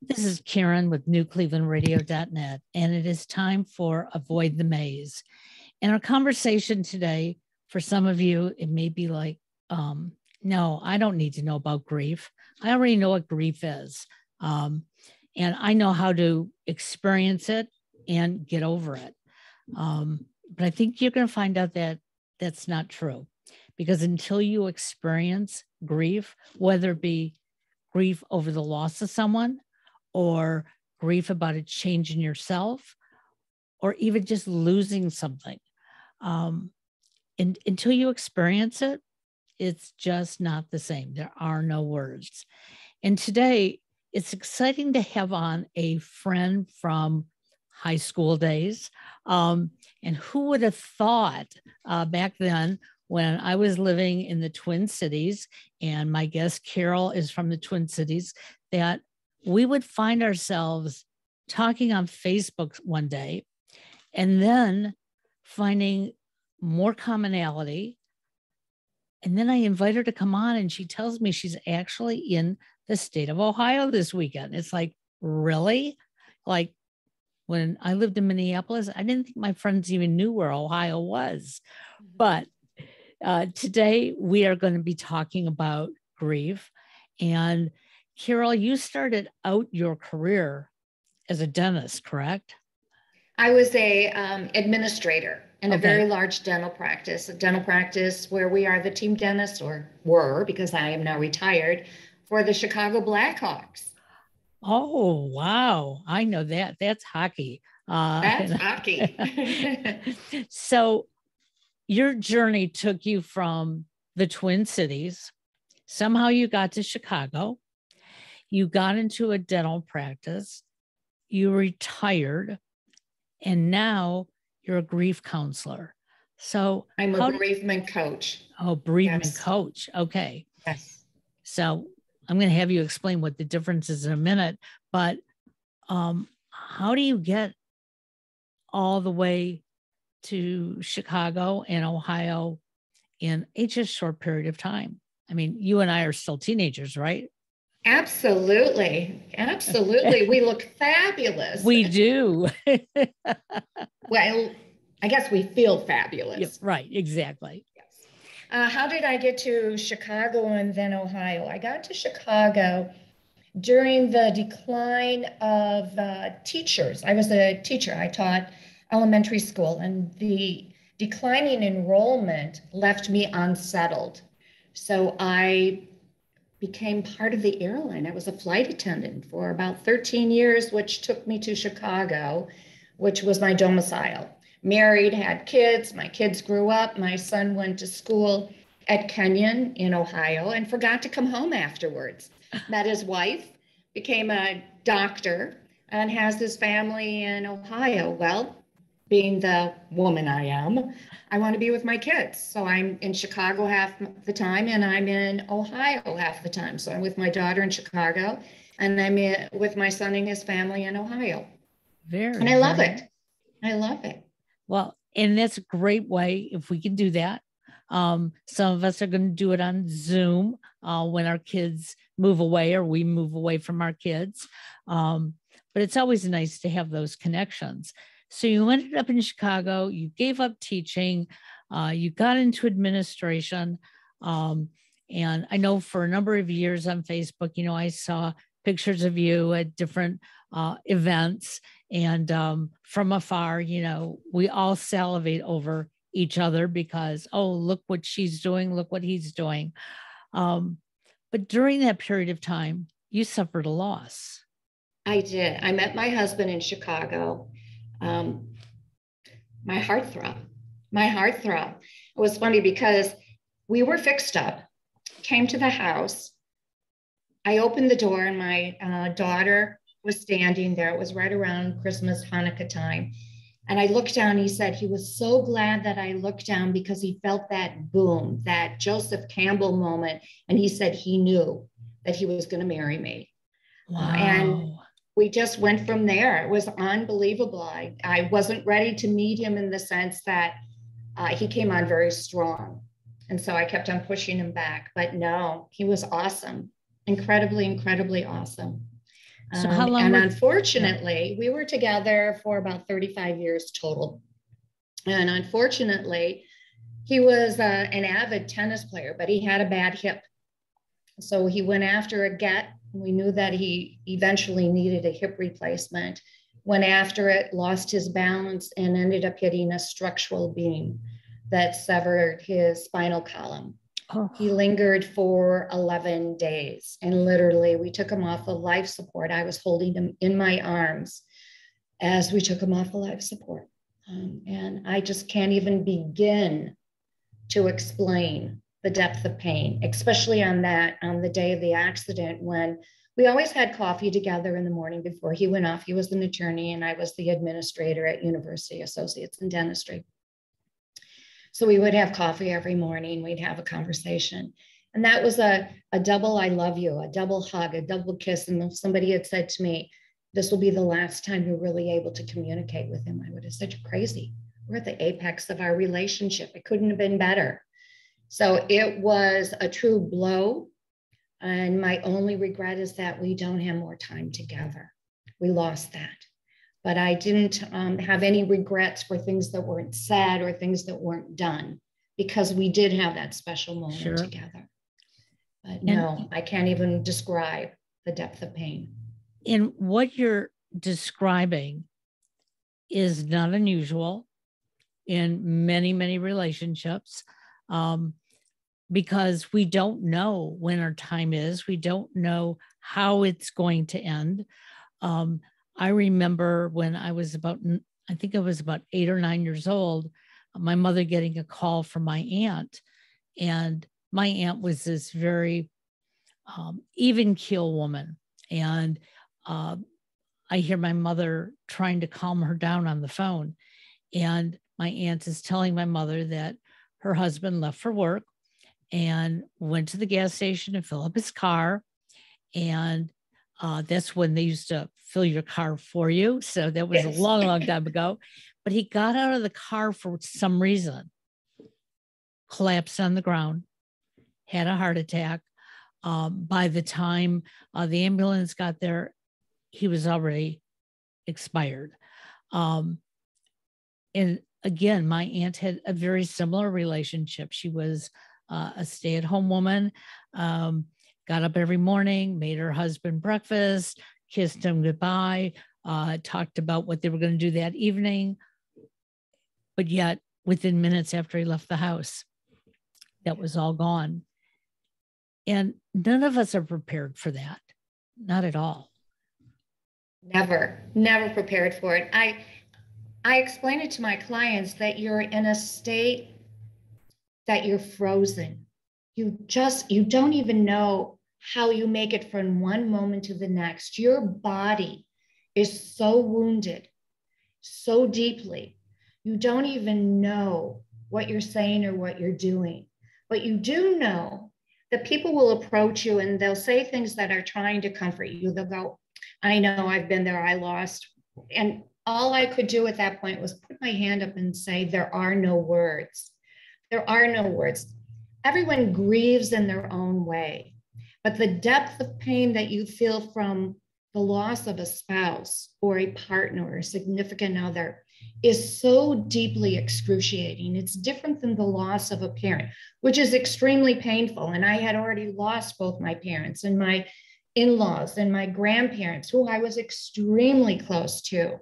This is Karen with newclevelandradio.net, and it is time for Avoid the Maze. In our conversation today, for some of you, it may be like, no, I don't need to know about grief. I already know what grief is. And I know how to experience it and get over it. But I think you're going to find out that that's not true, because until you experience grief, whether it be grief over the loss of someone, or grief about a change in yourself, or even just losing something. Until you experience it, it's just not the same. There are no words. And today, it's exciting to have on a friend from high school days. And who would have thought back then, when I was living in the Twin Cities, and my guest Carol is from the Twin Cities, that we would find ourselves talking on Facebook one day and then finding more commonality. And then I invite her to come on, and she tells me she's actually in the state of Ohio this weekend. It's like, really? Like, when I lived in Minneapolis, I didn't think my friends even knew where Ohio was. But today we are going to be talking about grief. And Carol, you started out your career as a dentist, correct? I was a administrator in a very large dental practice, where we are the team dentist, or were, because I am now retired, for the Chicago Blackhawks. Oh, wow. I know that. That's hockey. That's hockey. So your journey took you from the Twin Cities. Somehow you got to Chicago. You got into a dental practice. You retired. And now you're a grief counselor. So I'm a bereavement coach. Oh, bereavement coach. Okay. Yes. So I'm going to have you explain what the difference is in a minute, but how do you get all the way to Chicago and Ohio in just a short period of time? I mean, you and I are still teenagers, right? Absolutely. Absolutely. We look fabulous. We do. Well, I guess we feel fabulous. Yep, right. Exactly. Yes. How did I get to Chicago and then Ohio? I got to Chicago during the decline of teachers. I was a teacher. I taught elementary school, and the declining enrollment left me unsettled. So I became part of the airline. I was a flight attendant for about 13 years, which took me to Chicago, which was my domicile. Married, had kids. My kids grew up. My son went to school at Kenyon in Ohio and forgot to come home afterwards. Met his wife, became a doctor, and has his family in Ohio. Well, being the woman I am, I want to be with my kids. So I'm in Chicago half the time, and I'm in Ohio half the time. So I'm with my daughter in Chicago, and I'm with my son and his family in Ohio. And I love it. I love it. Well, and that's a great way if we can do that. Some of us are going to do it on Zoom when our kids move away or we move away from our kids. But it's always nice to have those connections. So you ended up in Chicago, you gave up teaching, you got into administration. And I know for a number of years on Facebook, I saw pictures of you at different events, and from afar, we all salivate over each other because, oh, look what she's doing, look what he's doing. But during that period of time, you suffered a loss. I did. I met my husband in Chicago. My heart throbbed. It was funny because we were fixed up, came to the house. I opened the door, and my daughter was standing there. It was right around Christmas, Hanukkah time. And I looked down, he said he was so glad that I looked down because he felt that boom, that Joseph Campbell moment. And he said he knew that he was going to marry me. Wow. And we just went from there. It was unbelievable. I wasn't ready to meet him in the sense that he came on very strong. And so I kept on pushing him back. But no, he was awesome. Incredibly, incredibly awesome. So how long And were unfortunately, we were together for about 35 years total. And unfortunately, he was an avid tennis player, but he had a bad hip. So he went after a get. We knew that he eventually needed a hip replacement. Went after it, lost his balance, and ended up hitting a structural beam that severed his spinal column. Oh. He lingered for 11 days, and literally we took him off of life support. I was holding him in my arms as we took him off of life support. And I just can't even begin to explain the depth of pain, especially on the day of the accident, when we always had coffee together in the morning before he went off. He was an attorney and I was the administrator at University Associates in Dentistry. So we would have coffee every morning. We'd have a conversation. And that was a double I love you, a double hug, a double kiss. And if somebody had said to me, this will be the last time you're really able to communicate with him, I would have said, you're crazy. We're at the apex of our relationship. It couldn't have been better. So it was a true blow. And my only regret is that we don't have more time together. We lost that. But I didn't have any regrets for things that weren't said or things that weren't done, because we did have that special moment together. But no, I can't even describe the depth of pain. And what you're describing is not unusual in many, many relationships, because we don't know when our time is. We don't know how it's going to end. I remember when I was I think I was about 8 or 9 years old, my mother getting a call from my aunt. And my aunt was this very even keel woman. And I hear my mother trying to calm her down on the phone. And my aunt is telling my mother that her husband left for work and went to the gas station to fill up his car. And that's when they used to fill your car for you. So that was a long, long time ago. But he got out of the car for some reason, collapsed on the ground, had a heart attack. By the time the ambulance got there, he was already expired. And again, my aunt had a very similar relationship. She was a stay-at-home woman, got up every morning, made her husband breakfast, kissed him goodbye, talked about what they were going to do that evening. But yet, within minutes after he left the house, that was all gone. And none of us are prepared for that. Not at all. Never prepared for it. I explain it to my clients that you're in a state that you're frozen. You don't even know how you make it from one moment to the next. Your body is so wounded, so deeply. You don't even know what you're saying or what you're doing. But you do know that people will approach you and they'll say things that are trying to comfort you. They'll go, I know, I've been there, I lost. And all I could do at that point was put my hand up and say, there are no words. There are no words. Everyone grieves in their own way. But the depth of pain that you feel from the loss of a spouse or a partner or a significant other is so deeply excruciating. It's different than the loss of a parent, which is extremely painful. And I had already lost both my parents and my in-laws and my grandparents, who I was extremely close to,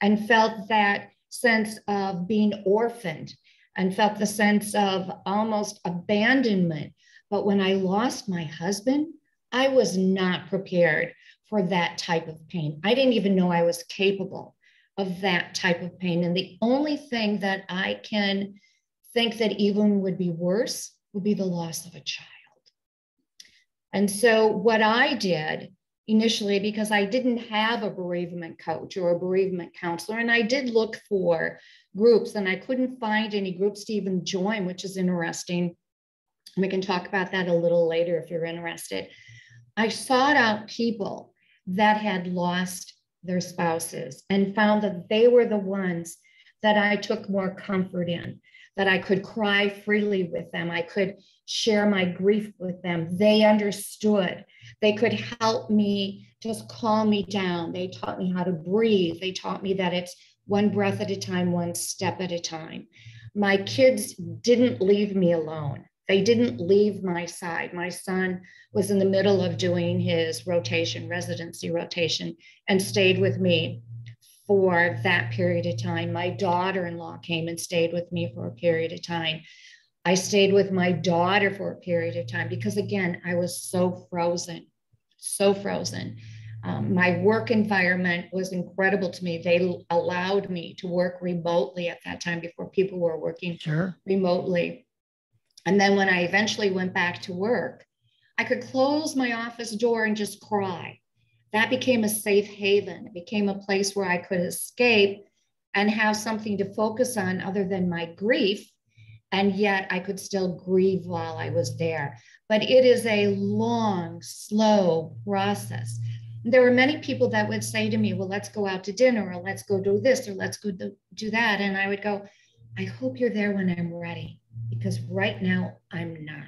and felt that sense of being orphaned and felt the sense of almost abandonment. But when I lost my husband, I was not prepared for that type of pain. I didn't even know I was capable of that type of pain. And the only thing that I can think that even would be worse would be the loss of a child. And so what I did initially, because I didn't have a bereavement coach or a bereavement counselor, and I did look for groups and I couldn't find any groups to even join, which is interesting. We can talk about that a little later if you're interested. I sought out people that had lost their spouses and found that they were the ones that I took more comfort in, that I could cry freely with them. I could share my grief with them. They understood They could help me just calm me down. They taught me how to breathe. They taught me that it's one breath at a time, one step at a time. My kids didn't leave me alone. They didn't leave my side. My son was in the middle of doing his residency rotation, and stayed with me for that period of time. My daughter-in-law came and stayed with me for a period of time. I stayed with my daughter for a period of time because, again, I was so frozen, so frozen. My work environment was incredible to me. They allowed me to work remotely at that time before people were working remotely. And then when I eventually went back to work, I could close my office door and just cry. That became a safe haven. It became a place where I could escape and have something to focus on other than my grief. And yet I could still grieve while I was there. But it is a long, slow process. There were many people that would say to me, well, let's go out to dinner, or let's go do this, or let's go do that. And I would go, I hope you're there when I'm ready, because right now I'm not.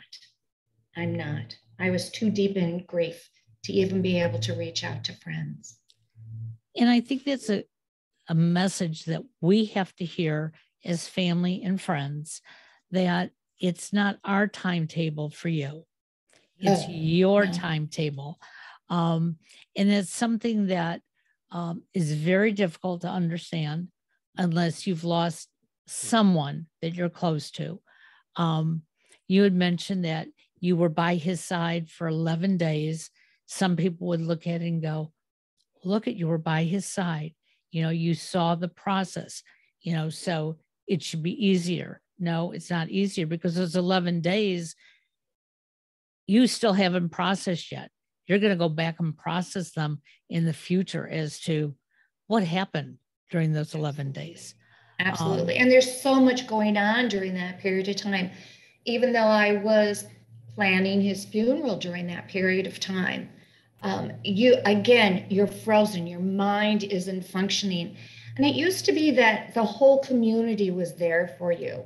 I'm not. I was too deep in grief to even be able to reach out to friends. And I think that's a message that we have to hear as family and friends, that it's not our timetable for you. It's your timetable. And it's something that is very difficult to understand unless you've lost someone that you're close to. You had mentioned that you were by his side for 11 days. Some people would look at it and go, look at, you were by his side. You know, you saw the process, you know, so it should be easier. No, it's not easier, because those 11 days, you still haven't processed yet. You're going to go back and process them in the future as to what happened during those 11 days. Absolutely. And there's so much going on during that period of time. Even though I was planning his funeral during that period of time, you're frozen. Your mind isn't functioning. And it used to be that the whole community was there for you.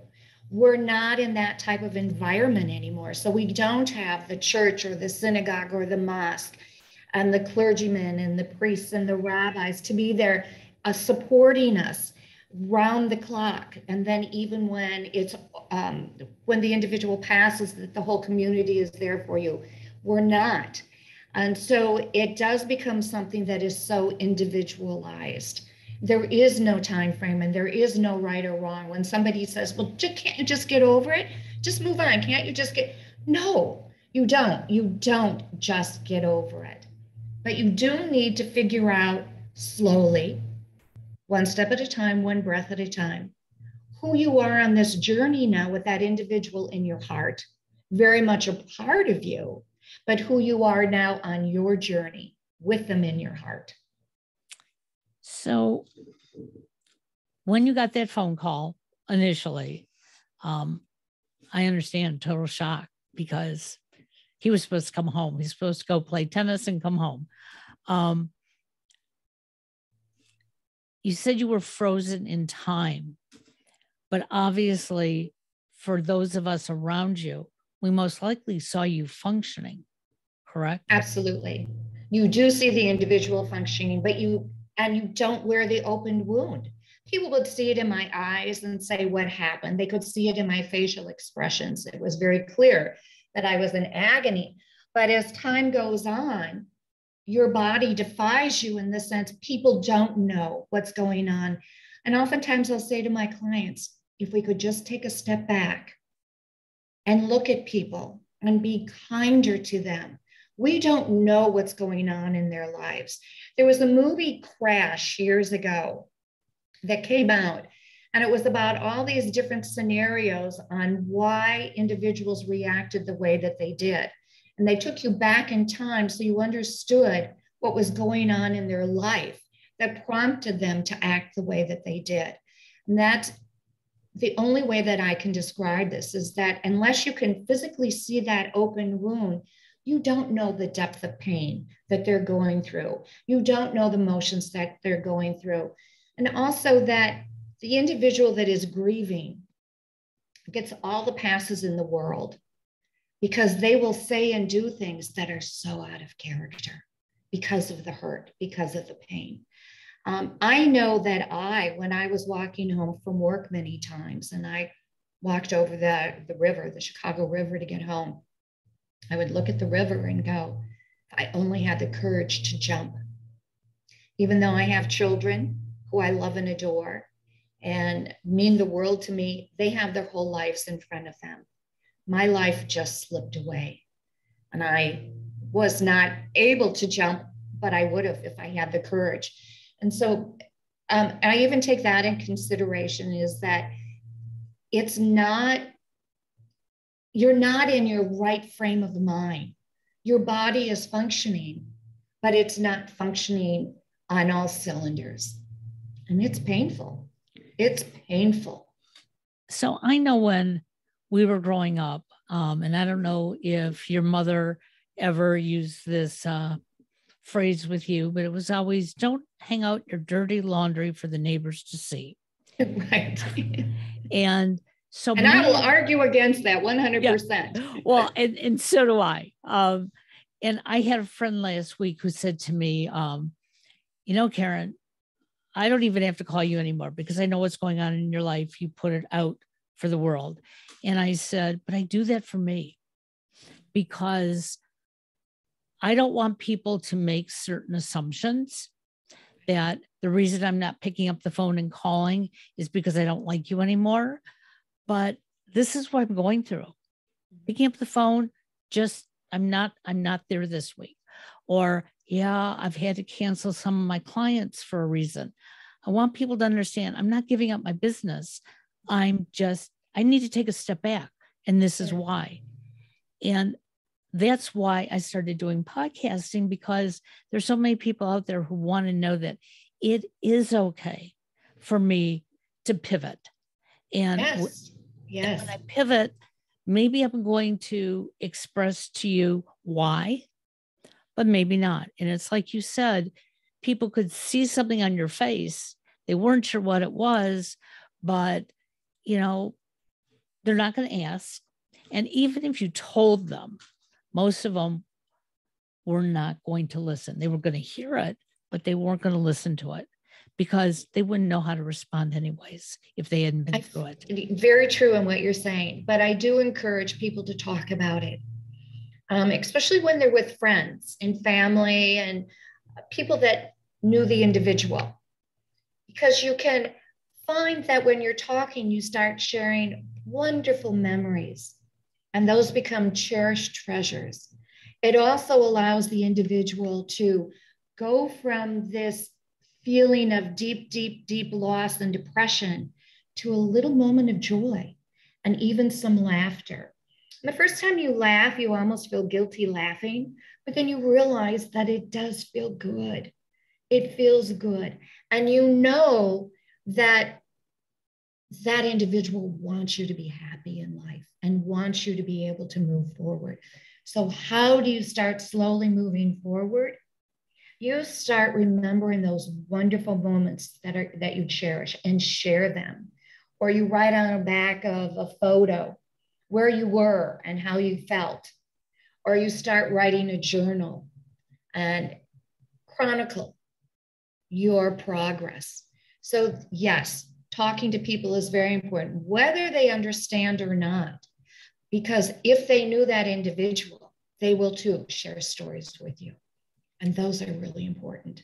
We're not in that type of environment anymore. So we don't have the church or the synagogue or the mosque and the clergymen and the priests and the rabbis to be there supporting us round the clock. And then even when it's when the individual passes, that the whole community is there for you. We're not. And so it does become something that is so individualized. There is no time frame, and there is no right or wrong. When somebody says, well, can't you just get over it? Just move on. Can't you just get? No, you don't. You don't just get over it. But you do need to figure out slowly, one step at a time, one breath at a time, who you are on this journey now with that individual in your heart, very much a part of you, but who you are now on your journey with them in your heart. So when you got that phone call initially, I understand, total shock, because he was supposed to come home. He's supposed to go play tennis and come home. You said you were frozen in time, but obviously for those of us around you, we most likely saw you functioning, correct? Absolutely. You do see the individual functioning, but you don't wear the open wound. People would see it in my eyes and say, what happened? They could see it in my facial expressions. It was very clear that I was in agony. But as time goes on, your body defies you in the sense people don't know what's going on. And oftentimes I'll say to my clients, if we could just take a step back and look at people and be kinder to them. We don't know what's going on in their lives. There was a movie Crash years ago that came out, and it was about all these different scenarios on why individuals reacted the way that they did. And they took you back in time so you understood what was going on in their life that prompted them to act the way that they did. And that's the only way that I can describe this, is that unless you can physically see that open wound, you don't know the depth of pain that they're going through. You don't know the emotions that they're going through. And also that the individual that is grieving gets all the passes in the world. because they will say and do things that are so out of character because of the hurt, because of the pain. I know that when I was walking home from work many times, and I walked over the river, the Chicago River, to get home, I would look at the river and go, if I only had the courage to jump. Even though I have children who I love and adore and mean the world to me, they have their whole lives in front of them. My life just slipped away. And I was not able to jump, but I would have if I had the courage. And so I even take that in consideration, is that you're not in your right frame of mind. Your body is functioning, but it's not functioning on all cylinders. And it's painful. It's painful. So I know when we were growing up, and I don't know if your mother ever used this phrase with you, but it was always, don't hang out your dirty laundry for the neighbors to see. Right. And so, and I will argue against that 100%. Yeah. Well, and so do I. And I had a friend last week who said to me, Karen, I don't even have to call you anymore because I know what's going on in your life. You put it out for the world. And I said, but I do that for me because I don't want people to make certain assumptions that the reason I'm not picking up the phone and calling is because I don't like you anymore. But this is what I'm going through. Picking up the phone, I'm not there this week. Or, yeah, I've had to cancel some of my clients for a reason. I want people to understand I'm not giving up my business. I need to take a step back. And this is why. And that's why I started doing podcasting, because there's so many people out there who want to know that it is okay for me to pivot. And yes. when I pivot, maybe I'm going to express to you why, but maybe not. And it's like you said, people could see something on your face. They weren't sure what it was, but, they're not going to ask. And even if you told them, most of them were not going to listen. They were going to hear it, but they weren't going to listen to it because they wouldn't know how to respond anyways if they hadn't been through it. Very true in what you're saying, but I do encourage people to talk about it, especially when they're with friends and family and people that knew the individual, because you can find that when you're talking, you start sharing wonderful memories, and those become cherished treasures. It also allows the individual to go from this feeling of deep, deep, deep loss and depression to a little moment of joy and even some laughter. And the first time you laugh, you almost feel guilty laughing, but then you realize that it does feel good. It feels good. And you know that that individual wants you to be happy in life and wants you to be able to move forward. So how do you start slowly moving forward? You start remembering those wonderful moments that you cherish and share them. Or you write on the back of a photo where you were and how you felt. Or you start writing a journal and chronicle your progress. So yes, talking to people is very important, whether they understand or not, because if they knew that individual, they will too share stories with you. And those are really important.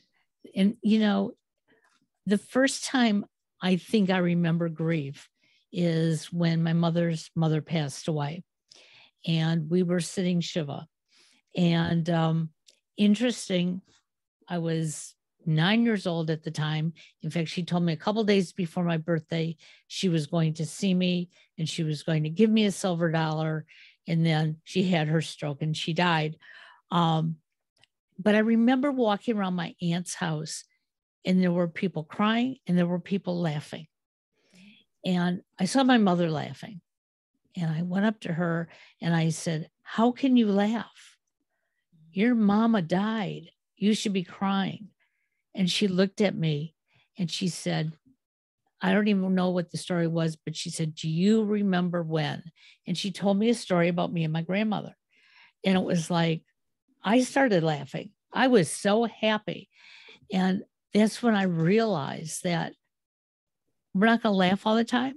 And, the first time I think I remember grief is when my mother's mother passed away and we were sitting Shiva. And interesting, I was 9 years old at the time. In fact, she told me a couple days before my birthday, she was going to see me and she was going to give me a silver dollar. And then she had her stroke and she died. But I remember walking around my aunt's house and there were people crying and there were people laughing. And I saw my mother laughing. And I went up to her and I said, "How can you laugh? Your mama died. You should be crying." And she looked at me and she said, I don't even know what the story was, but she said, do you remember when? And she told me a story about me and my grandmother. And it was like, I started laughing. I was so happy. And that's when I realized that we're not going to laugh all the time.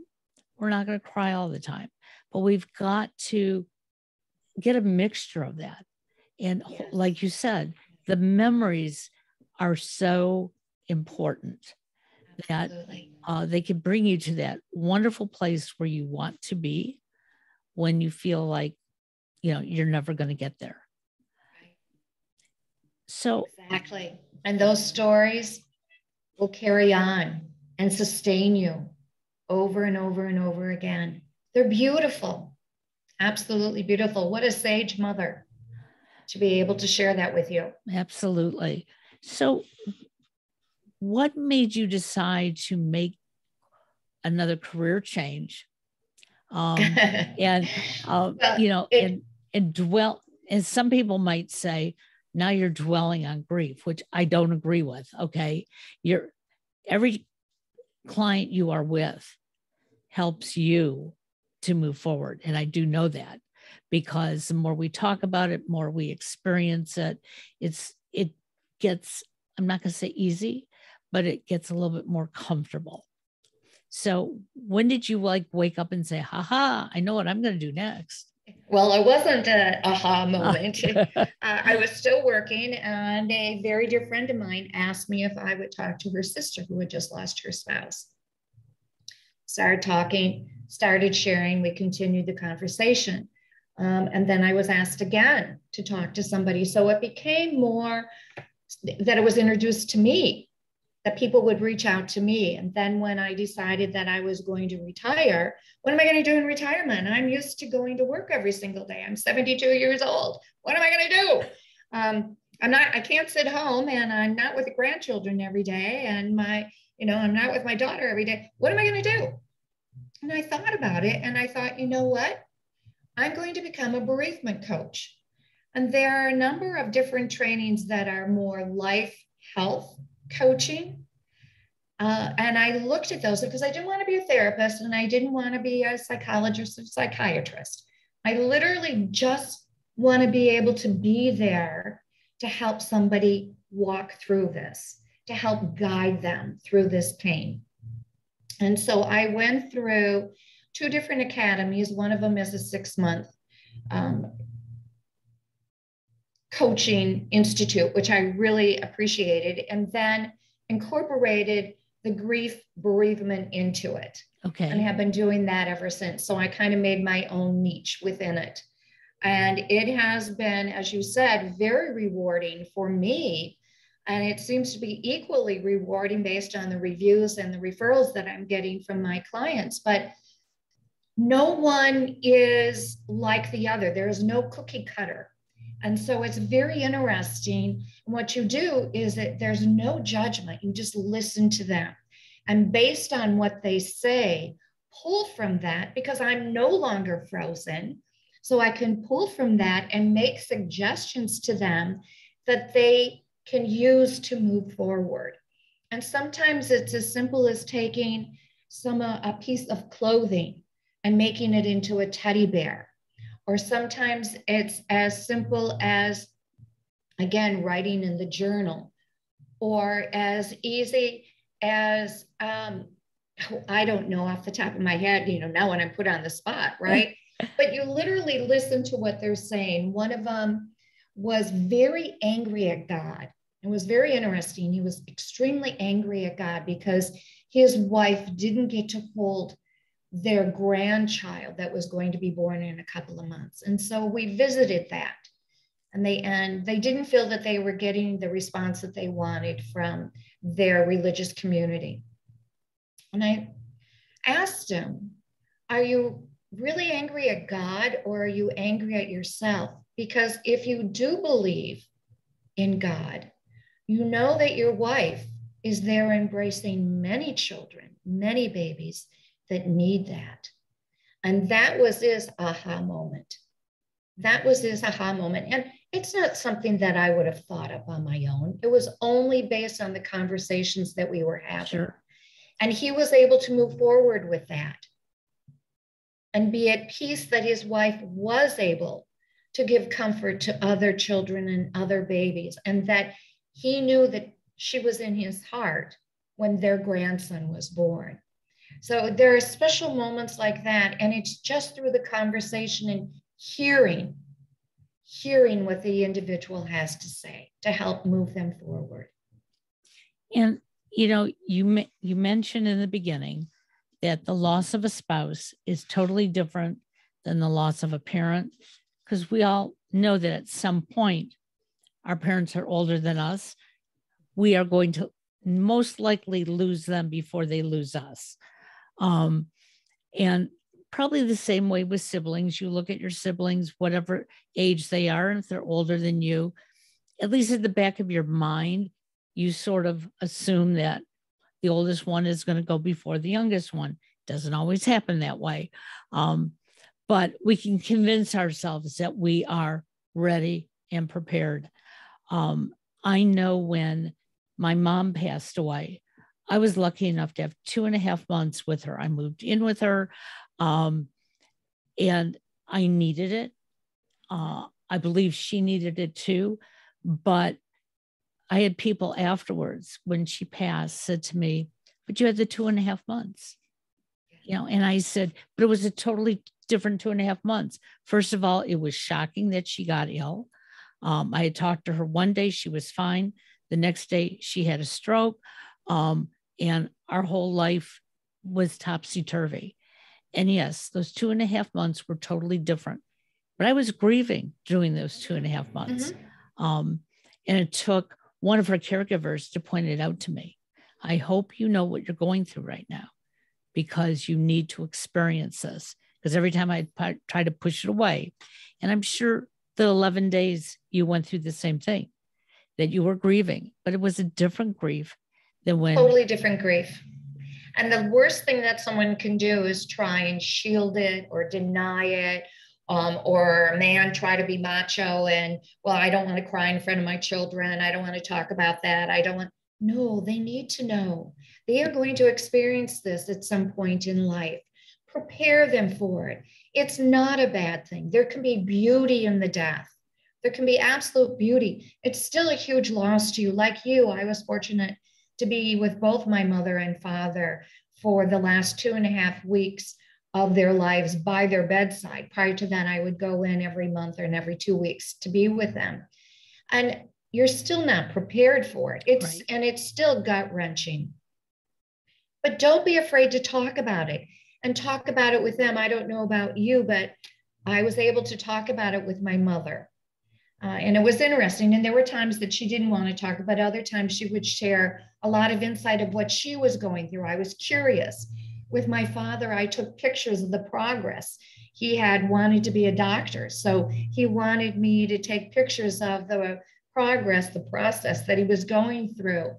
We're not going to cry all the time, but we've got to get a mixture of that. And yes, like you said, the memories are so important. Absolutely. That they can bring you to that wonderful place where you want to be when you feel like, you're never going to get there. Right. So exactly. And those stories will carry on and sustain you over and over and over again. They're beautiful. Absolutely beautiful. What a sage mother to be able to share that with you. Absolutely. So what made you decide to make another career change? And dwell, and some people might say, now you're dwelling on grief, which I don't agree with. Okay. Every client you are with helps you to move forward. And I do know that, because the more we talk about it, more we experience it, it gets, I'm not going to say easy, but it gets a little bit more comfortable. So when did you wake up and say, haha, I know what I'm going to do next? Well, it wasn't an aha moment. I was still working, and a very dear friend of mine asked me if I would talk to her sister who had just lost her spouse. Started talking, started sharing, we continued the conversation. And then I was asked again to talk to somebody. So it became more that it was introduced to me, that people would reach out to me. And then when I decided that I was going to retire, what am I going to do in retirement? I'm used to going to work every single day. I'm 72 years old. What am I going to do? I can't sit home, and I'm not with the grandchildren every day. And I'm not with my daughter every day. What am I going to do? And I thought about it, and I thought, you know what? I'm going to become a bereavement coach. And there are a number of different trainings that are more life health coaching. And I looked at those because I didn't want to be a therapist, and I didn't want to be a psychologist or psychiatrist. I literally just want to be able to be there to help somebody walk through this, to help guide them through this pain. And so I went through 2 different academies. One of them is a 6-month coaching institute, which I really appreciated, and then incorporated the grief bereavement into it. Okay. And have been doing that ever since. So I kind of made my own niche within it. And it has been, as you said, very rewarding for me. And it seems to be equally rewarding based on the reviews and the referrals that I'm getting from my clients. But no one is like the other. There is no cookie cutter. And so it's very interesting. And what you do is that there's no judgment. You just listen to them. And based on what they say, pull from that, because I'm no longer frozen. So I can pull from that and make suggestions to them that they can use to move forward. And sometimes it's as simple as taking a piece of clothing and making it into a teddy bear. Or sometimes it's as simple as, again, writing in the journal, or as easy as, I don't know off the top of my head, now when I'm put on the spot, right? But you literally listen to what they're saying. One of them was very angry at God. It was very interesting. He was extremely angry at God because his wife didn't get to hold their grandchild that was going to be born in a couple of months. And so we visited that, and they didn't feel that they were getting the response that they wanted from their religious community. And I asked him, are you really angry at God, or are you angry at yourself? Because if you do believe in God, you know that your wife is there embracing many children, many babies that need that. And that was his aha moment. That was his aha moment. And it's not something that I would have thought up on my own. It was only based on the conversations that we were having. Sure. And he was able to move forward with that and be at peace that his wife was able to give comfort to other children and other babies, and that he knew that she was in his heart when their grandson was born. So there are special moments like that, and it's just through the conversation and hearing what the individual has to say to help move them forward. And, you know, you mentioned in the beginning that the loss of a spouse is totally different than the loss of a parent, because we all know that at some point our parents are older than us. We are going to most likely lose them before they lose us. And probably the same way with siblings. You look at your siblings, whatever age they are, and if they're older than you, at least at the back of your mind, you sort of assume that the oldest one is going to go before the youngest one. Doesn't always happen that way. But we can convince ourselves that we are ready and prepared. I know when my mom passed away, I was lucky enough to have 2.5 months with her. I moved in with her, and I needed it. I believe she needed it too. But I had people afterwards when she passed said to me, but you had the 2.5 months, you know, and I said, but it was a totally different 2.5 months. First of all, it was shocking that she got ill. I had talked to her one day, she was fine. The next day she had a stroke, and our whole life was topsy-turvy. And yes, those 2.5 months were totally different, but I was grieving during those 2.5 months. And it took one of her caregivers to point it out to me. I hope you know what you're going through right now, because you need to experience this. Because every time I try to push it away, and I'm sure the 11 days you went through the same thing, that you were grieving, but it was a different grief than when. Totally different grief. And the worst thing that someone can do is try and shield it or deny it, or a man try to be macho and, well, I don't want to cry in front of my children. I don't want to talk about that. I don't want. No, they need to know. They are going to experience this at some point in life. Prepare them for it. It's not a bad thing. There can be beauty in the death. There can be absolute beauty. It's still a huge loss to you. Like you, I was fortunate to be with both my mother and father for the last 2.5 weeks of their lives by their bedside. Prior to that, I would go in every month or every 2 weeks to be with them. And you're still not prepared for it. Right. And it's still gut-wrenching. But don't be afraid to talk about it, and talk about it with them. I don't know about you, but I was able to talk about it with my mother. And it was interesting. And there were times that she didn't want to talk, but other times she would share a lot of insight of what she was going through. I was curious. With my father, I took pictures of the progress. He had wanted to be a doctor, so he wanted me to take pictures of the progress, the process that he was going through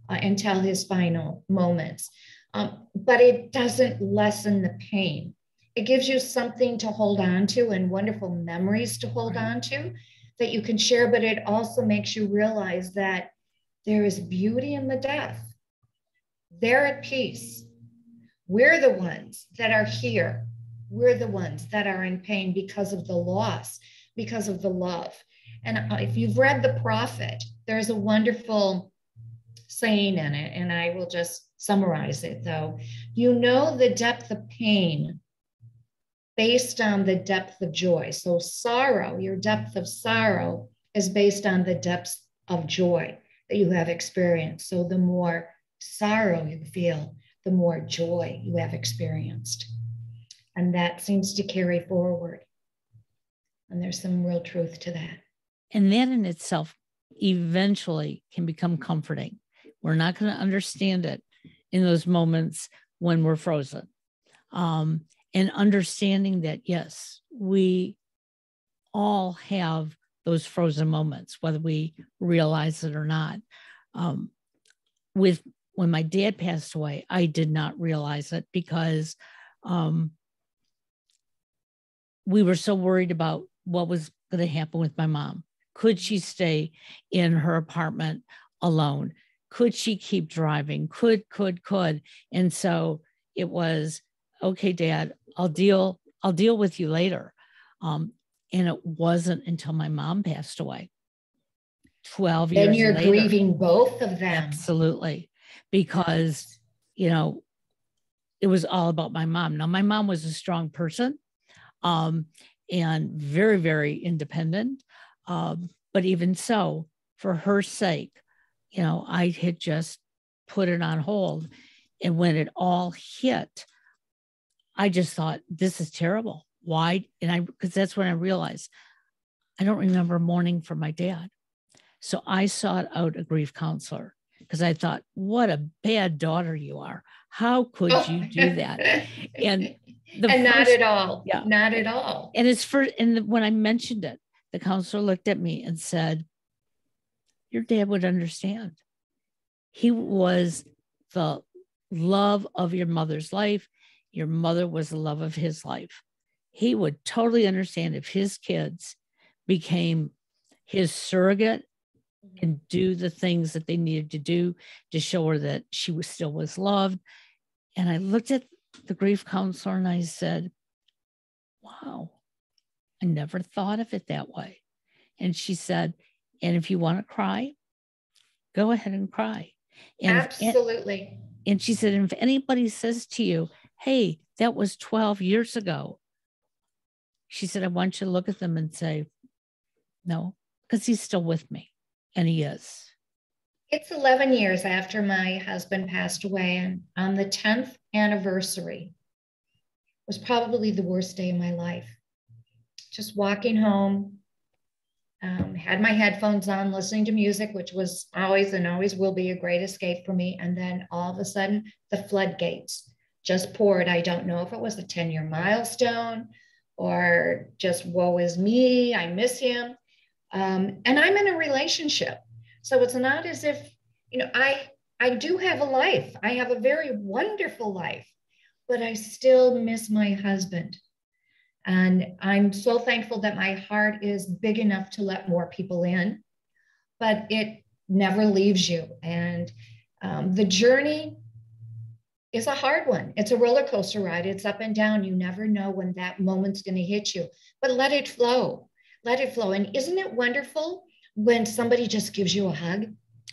until his final moments. But it doesn't lessen the pain. It gives you something to hold on to and wonderful memories to hold on to that you can share, but it also makes you realize that there is beauty in the death. They're at peace. We're the ones that are here. We're the ones that are in pain because of the loss, because of the love. And if you've read The Prophet, there's a wonderful saying in it, and I will just summarize it though. You know the depth of pain based on the depth of joy. So sorrow, your depth of sorrow is based on the depth of joy that you have experienced. So the more sorrow you feel, the more joy you have experienced. And that seems to carry forward. And there's some real truth to that. And that in itself eventually can become comforting. We're not going to understand it in those moments when we're frozen. And understanding that, yes, we all have those frozen moments, whether we realize it or not. When my dad passed away, I did not realize it because we were so worried about what was going to happen with my mom. Could she stay in her apartment alone? could she keep driving? Could. And so it was, okay, Dad, I'll deal with you later. And it wasn't until my mom passed away, 12 years Then you're later. grieving both of them. Absolutely. Because, you know, it was all about my mom. Now, my mom was a strong person, and very, very independent. But even so, for her sake, you know, I had just put it on hold. And when it all hit, I just thought, this is terrible. Why? And because that's when I realized I don't remember mourning for my dad. So I sought out a grief counselor because I thought, what a bad daughter you are. How could you do that? And not at all. Yeah. Not at all. And when I mentioned it, the counselor looked at me and said, your dad would understand. He was the love of your mother's life. Your mother was the love of his life. He would totally understand if his kids became his surrogate and do the things that they needed to do to show her that she still was loved. And I looked at the grief counselor and I said, wow, I never thought of it that way. And she said, and if you want to cry, go ahead and cry. And absolutely. And she said, if anybody says to you, hey, that was 12 years ago, she said, I want you to look at them and say, no, because he's still with me. And he is. It's 11 years after my husband passed away. And on the 10th anniversary was probably the worst day of my life. Just walking home, had my headphones on, listening to music, which was always and always will be a great escape for me. And then all of a sudden, the floodgates just poured. I don't know if it was a 10-year milestone or just woe is me, I miss him. And I'm in a relationship. So it's not as if, you know, I do have a life. I have a very wonderful life, but I still miss my husband. And I'm so thankful that my heart is big enough to let more people in, but it never leaves you. And the journey is a hard one. It's a roller coaster ride. It's up and down. You never know when that moment's going to hit you, but let it flow. Let it flow. And isn't it wonderful when somebody just gives you a hug?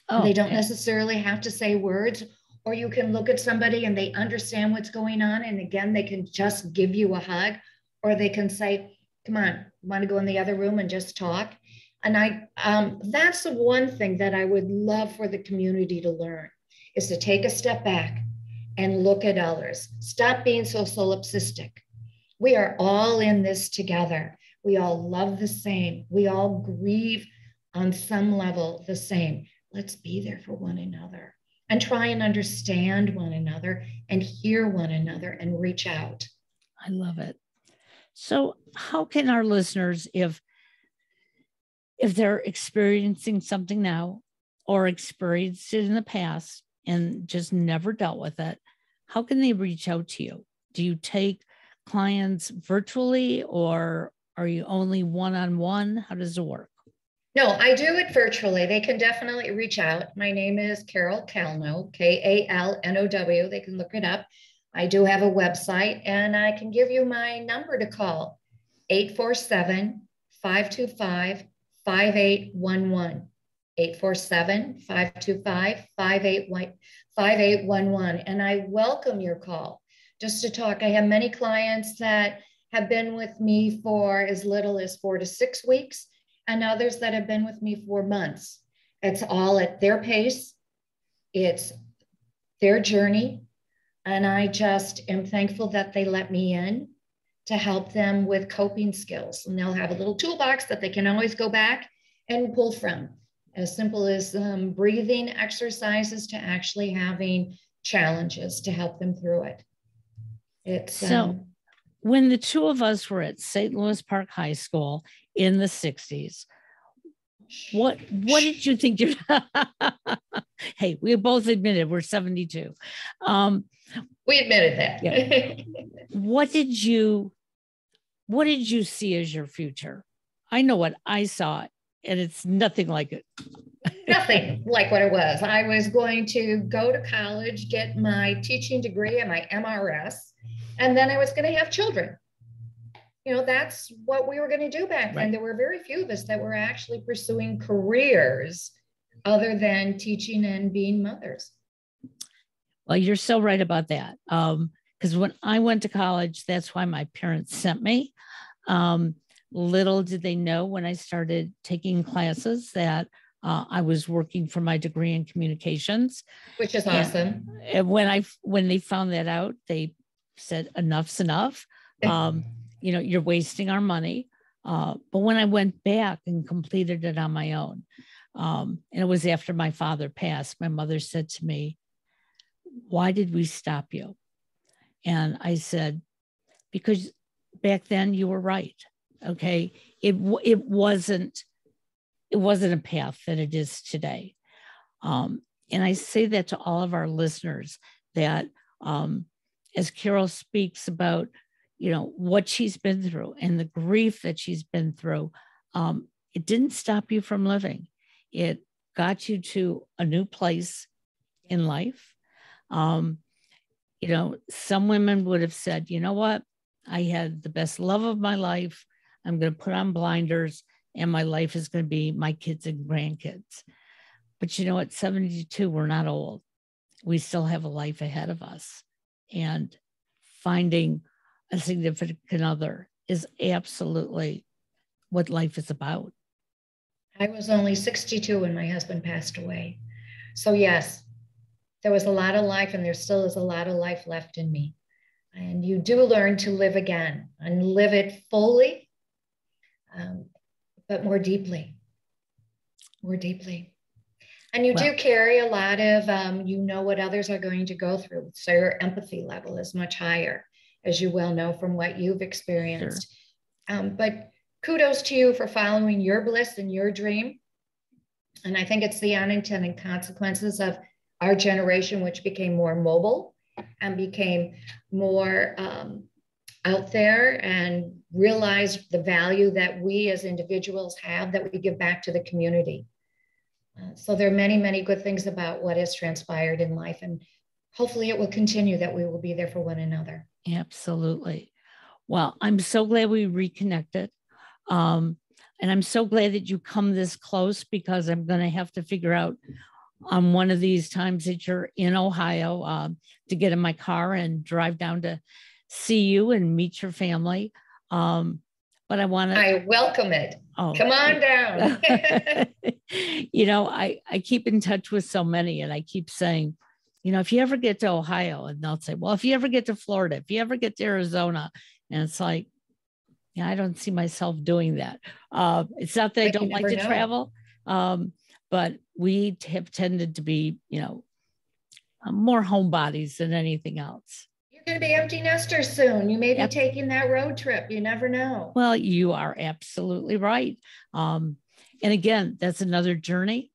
Oh, they don't necessarily have to say words, or you can look at somebody and they understand what's going on. And again, they can just give you a hug, or they can say, come on, want to go in the other room and just talk? And that's the one thing that I would love for the community to learn, is to take a step back and look at others. Stop being so solipsistic. We are all in this together. We all love the same. We all grieve on some level the same. Let's be there for one another and try and understand one another and hear one another and reach out. I love it. So how can our listeners, if they're experiencing something now or experienced it in the past and just never dealt with it, how can they reach out to you? Do you take clients virtually, or are you only one-on-one? How does it work? No, I do it virtually. They can definitely reach out. My name is Carol Kalnow, Kalnow. They can look it up. I do have a website, and I can give you my number to call, 847-525-5811. 847-525-5811. And I welcome your call just to talk. I have many clients that have been with me for as little as 4 to 6 weeks, and others that have been with me for months. It's all at their pace. It's their journey. And I just am thankful that they let me in to help them with coping skills. And they'll have a little toolbox that they can always go back and pull from, as simple as breathing exercises to actually having challenges to help them through it. It's so when the two of us were at St. Louis Park High School in the 60s, what did you think? Hey, we both admitted we're 72. We admitted that. Yeah. What did you see as your future? I know what I saw And it's nothing like it. Nothing like what it was. I was going to go to college, get my teaching degree and my MRS, and then I was going to have children. You know, that's what we were going to do back then. There were very few of us that were actually pursuing careers other than teaching and being mothers. Well, you're so right about that. Because when I went to college, that's why my parents sent me. Little did they know when I started taking classes that I was working for my degree in communications, which is awesome. And when they found that out, they said, "Enough's enough. You know, you're wasting our money." But when I went back and completed it on my own, and it was after my father passed, my mother said to me, "Why did we stop you?" And I said, "Because back then you were right." Okay. It wasn't a path that it is today. And I say that to all of our listeners that as Carol speaks about, you know, what she's been through and the grief that she's been through, it didn't stop you from living. It got you to a new place in life. You know, some women would have said, "You know what? I had the best love of my life. I'm going to put on blinders and my life is going to be my kids and grandkids." But you know, at 72, we're not old. We still have a life ahead of us. And finding a significant other is absolutely what life is about. I was only 62 when my husband passed away. So yes, there was a lot of life, and there still is a lot of life left in me. And you do learn to live again and live it fully, but more deeply. And you do carry a lot of, you know what others are going to go through. So your empathy level is much higher, as you well know from what you've experienced. Sure. But kudos to you for following your bliss and your dream. And I think it's the unintended consequences of our generation, which became more mobile and became more out there and realized the value that we as individuals have, that we give back to the community. So there are many, many good things about what has transpired in life, and hopefully it will continue, that we will be there for one another. Absolutely. Well, I'm so glad we reconnected. And I'm so glad that you come this close, because I'm going to have to figure out on one of these times that you're in Ohio to get in my car and drive down to see you and meet your family. But I welcome it. Oh, come on down. You know, I keep in touch with so many, and I keep saying, you know, if you ever get to Ohio, and they'll say, well, if you ever get to Florida, if you ever get to Arizona, and it's like, yeah, I don't see myself doing that. It's not that I don't like to travel, but we have tended to be, you know, more homebodies than anything else. You're going to be empty nesters soon. You may be taking that road trip. You never know. Well, you are absolutely right. And again, that's another journey.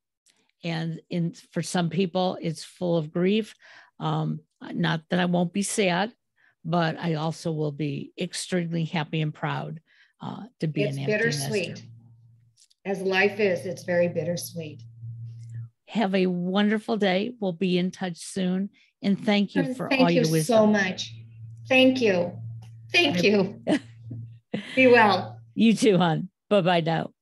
And for some people, it's full of grief. Not that I won't be sad, but I also will be extremely happy and proud to be an empty nester. It's bittersweet. As life is, it's very bittersweet. Have a wonderful day. We'll be in touch soon. And thank you for all your wisdom. Thank you so much. Thank you. Thank you. Be well. You too, hon. Bye-bye now.